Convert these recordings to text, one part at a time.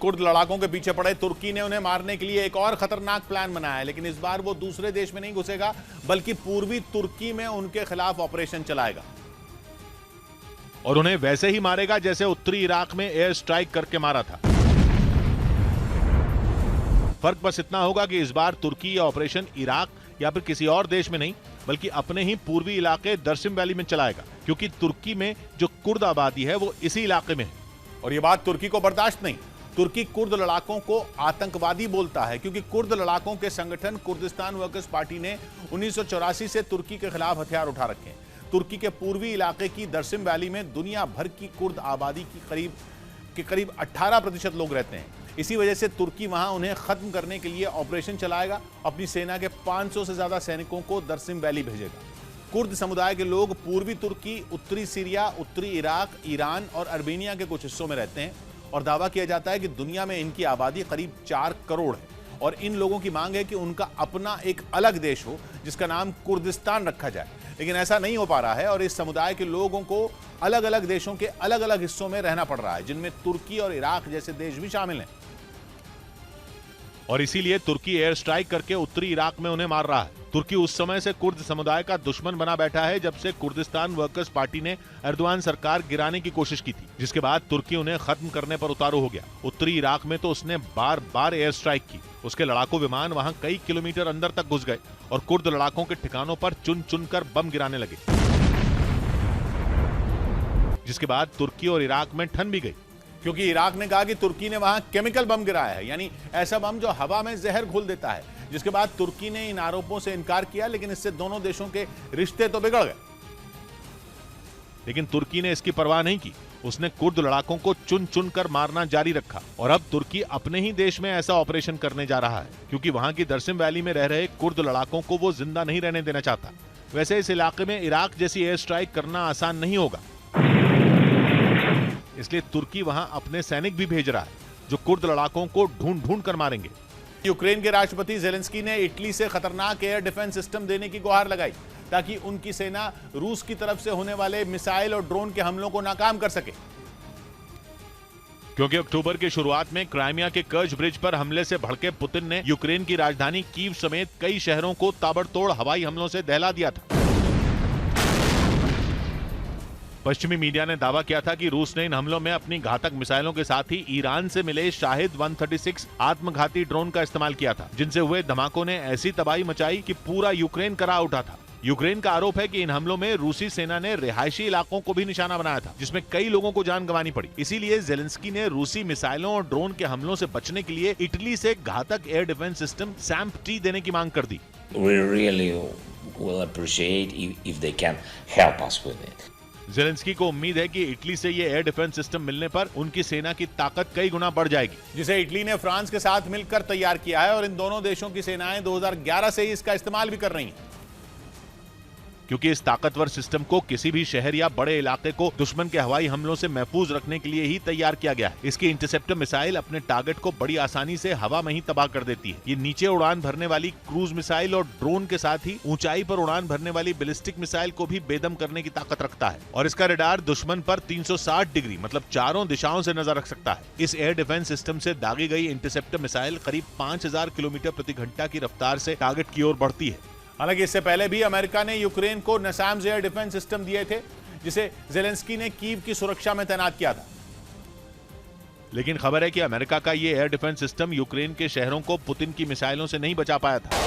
Kurd लड़ाकों के पीछे पड़े तुर्की ने उन्हें मारने के लिए एक और खतरनाक प्लान बनाया है, लेकिन इस बार वो दूसरे देश में नहीं घुसेगा बल्कि पूर्वी तुर्की में उनके खिलाफ ऑपरेशन चलाएगा और उन्हें वैसे ही मारेगा जैसे उत्तरी इराक में एयर स्ट्राइक करके मारा था। फर्क बस इतना होगा कि इस बार तुर्की यह ऑपरेशन इराक या फिर किसी और देश में नहीं बल्कि अपने ही पूर्वी इलाके दर्सिम वैली में चलाएगा, क्योंकि तुर्की में जो कुर्द आबादी है वो इसी इलाके में है। और ये बात तुर्की को बर्दाश्त नहीं। तुर्की कुर्द लड़ाकों को आतंकवादी बोलता है, क्योंकि कुर्द लड़ाकों के संगठन कुर्दिस्तान वर्कर्स पार्टी ने 1984 से तुर्की के खिलाफ हथियार उठा रखे हैं। तुर्की के पूर्वी इलाके की दर्सिम वैली में दुनिया भर की कुर्द आबादी की करीब 18% लोग रहते हैं। इसी वजह से तुर्की वहां उन्हें खत्म करने के लिए ऑपरेशन चलाएगा। अपनी सेना के 500 से ज्यादा सैनिकों को दर्सिम वैली भेजेगा। कुर्द समुदाय के लोग पूर्वी तुर्की, उत्तरी सीरिया, उत्तरी इराक, ईरान और अर्मेनिया के कुछ हिस्सों में रहते हैं और दावा किया जाता है कि दुनिया में इनकी आबादी करीब 4 करोड़ है और इन लोगों की मांग है कि उनका अपना एक अलग देश हो जिसका नाम कुर्दिस्तान रखा जाए, लेकिन ऐसा नहीं हो पा रहा है और इस समुदाय के लोगों को अलग अलग देशों के अलग अलग हिस्सों में रहना पड़ रहा है, जिनमें तुर्की और इराक जैसे देश भी शामिल हैं। और इसीलिए तुर्की एयर स्ट्राइक करके उत्तरी इराक में उन्हें मार रहा है। तुर्की उस समय से कुर्द समुदाय का दुश्मन बना बैठा है जब से कुर्दिस्तान वर्कर्स पार्टी ने एर्दोआन सरकार गिराने की कोशिश की थी, जिसके बाद तुर्की उन्हें खत्म करने पर उतारू हो गया। उत्तरी इराक में तो उसने बार बार एयर स्ट्राइक की। उसके लड़ाकू विमान वहां कई किलोमीटर अंदर तक घुस गए और कुर्द लड़ाकों के ठिकानों पर चुन चुन कर बम गिराने लगे, जिसके बाद तुर्की और इराक में ठन भी गई, क्योंकि इराक ने कहा कि तुर्की ने वहां केमिकल बम गिराया है, यानी ऐसा बम जो हवा में जहर घोल देता है, जिसके बाद तुर्की ने इन आरोपों से इनकार किया, लेकिन इससे दोनों देशों के रिश्ते तो बिगड़ गए। लेकिन तुर्की ने इसकी परवाह नहीं की। उसने कुर्द लड़ाकों को चुन चुन कर मारना जारी रखा और अब तुर्की अपने ही देश में ऐसा ऑपरेशन करने जा रहा है, क्योंकि वहां की दर्सिम वैली में रह रहे कुर्द लड़ाकों को वो जिंदा नहीं रहने देना चाहता। वैसे इस इलाके में इराक जैसी एयर स्ट्राइक करना आसान नहीं होगा, इसलिए तुर्की वहां अपने सैनिक भी भेज रहा है जो कुर्द लड़ाकों को ढूंढ ढूंढ कर मारेंगे। यूक्रेन के राष्ट्रपति ज़ेलेंस्की ने इटली से खतरनाक एयर डिफेंस सिस्टम देने की गुहार लगाई ताकि उनकी सेना रूस की तरफ से होने वाले मिसाइल और ड्रोन के हमलों को नाकाम कर सके, क्योंकि अक्टूबर की शुरुआत में क्राइमिया के कर्ज ब्रिज पर हमले से भड़के पुतिन ने यूक्रेन की राजधानी कीव समेत कई शहरों को ताबड़तोड़ हवाई हमलों से दहला दिया था। पश्चिमी मीडिया ने दावा किया था कि रूस ने इन हमलों में अपनी घातक मिसाइलों के साथ ही ईरान से मिले शाहिद 136 आत्मघाती ड्रोन का इस्तेमाल किया था, जिनसे हुए धमाकों ने ऐसी तबाही मचाई कि पूरा यूक्रेन करा उठा था। यूक्रेन का आरोप है कि इन हमलों में रूसी सेना ने रिहायशी इलाकों को भी निशाना बनाया था, जिसमें कई लोगों को जान गंवानी पड़ी। इसीलिए ज़ेलेंस्की ने रूसी मिसाइलों और ड्रोन के हमलों से बचने के लिए इटली से घातक एयर डिफेंस सिस्टम सैम्प-टी देने की मांग कर दी। We really will appreciate if they can help us with it. Zelensky को उम्मीद है कि इटली से ये एयर डिफेंस सिस्टम मिलने पर उनकी सेना की ताकत कई गुना बढ़ जाएगी, जिसे इटली ने फ्रांस के साथ मिलकर तैयार किया है और इन दोनों देशों की सेनाएं 2011 से ही इसका इस्तेमाल भी कर रही हैं। क्योंकि इस ताकतवर सिस्टम को किसी भी शहर या बड़े इलाके को दुश्मन के हवाई हमलों से महफूज रखने के लिए ही तैयार किया गया है। इसकी इंटरसेप्टर मिसाइल अपने टारगेट को बड़ी आसानी से हवा में ही तबाह कर देती है। ये नीचे उड़ान भरने वाली क्रूज मिसाइल और ड्रोन के साथ ही ऊंचाई पर उड़ान भरने वाली बैलिस्टिक मिसाइल को भी बेदम करने की ताकत रखता है और इसका रडार दुश्मन पर 360 डिग्री मतलब चारों दिशाओं से नजर रख सकता है। इस एयर डिफेंस सिस्टम से दागी गई इंटरसेप्टर मिसाइल करीब 5000 किलोमीटर प्रति घंटा की रफ्तार से टारगेट की ओर बढ़ती है। हालांकि इससे पहले भी अमेरिका ने यूक्रेन को नसाम्स एयर डिफेंस सिस्टम दिए थे, जिसे ज़ेलेंस्की ने कीव की सुरक्षा में तैनात किया था। लेकिन खबर है कि अमेरिका का ये एयर डिफेंस सिस्टम यूक्रेन के शहरों को पुतिन की मिसाइलों से नहीं बचा पाया था।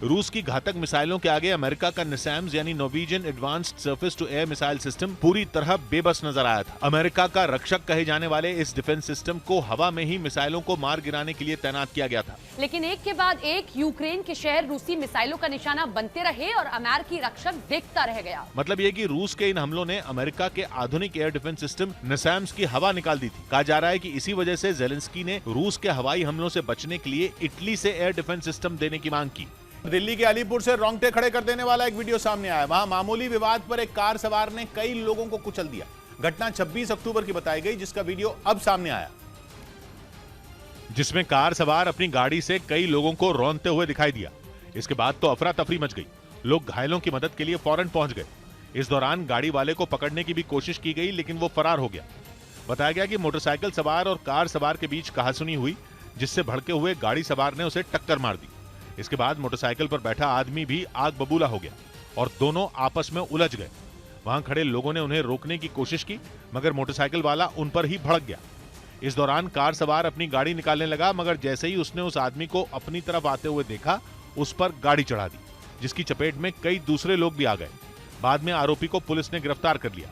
रूस की घातक मिसाइलों के आगे अमेरिका का नसैम्स यानी Norwegian advanced surface to air missile system पूरी तरह बेबस नजर आया था। अमेरिका का रक्षक कहे जाने वाले इस डिफेंस सिस्टम को हवा में ही मिसाइलों को मार गिराने के लिए तैनात किया गया था। लेकिन एक के बाद एक यूक्रेन के शहर रूसी मिसाइलों का निशाना बनते रहे और अमेरिकी रक्षक देखता रह गया। मतलब ये कि रूस के इन हमलों ने अमेरिका के आधुनिक एयर डिफेंस सिस्टम नसैम्स की हवा निकाल दी थी। कहा जा रहा है कि इसी वजह से ज़ेलेंस्की ने रूस के हवाई हमलों से बचने के लिए इटली से एयर डिफेंस सिस्टम देने की मांग की। दिल्ली के अलीपुर से रोंगटे खड़े कर देने वाला एक वीडियो सामने आया। वहां मामूली विवाद पर एक कार सवार ने कई लोगों को कुचल दिया। घटना 26 अक्टूबर की बताई गई, जिसका वीडियो अब सामने आया, जिसमें कार सवार अपनी गाड़ी से कई लोगों को रौंदते हुए दिखाई दिया। इसके बाद तो अफरा तफरी मच गई। लोग घायलों की मदद के लिए फौरन पहुंच गए। इस दौरान गाड़ी वाले को पकड़ने की भी कोशिश की गई, लेकिन वो फरार हो गया। बताया गया कि मोटरसाइकिल सवार और कार सवार के बीच कहासुनी हुई, जिससे भड़के हुए गाड़ी सवार ने उसे टक्कर मार दी। इसके बाद मोटरसाइकिल पर बैठा आदमी भी आग बबूला हो गया और दोनों आपस में उलझ गए। वहां खड़े लोगों ने उन्हें रोकने की कोशिश की, मगर मोटरसाइकिल वाला उन पर ही भड़क गया। इस दौरान कार सवार अपनी गाड़ी निकालने लगा, मगर जैसे ही उसने उस आदमी को अपनी तरफ आते हुए देखा, उस पर गाड़ी चढ़ा दी, जिसकी चपेट में कई दूसरे लोग भी आ गए। बाद में आरोपी को पुलिस ने गिरफ्तार कर लिया।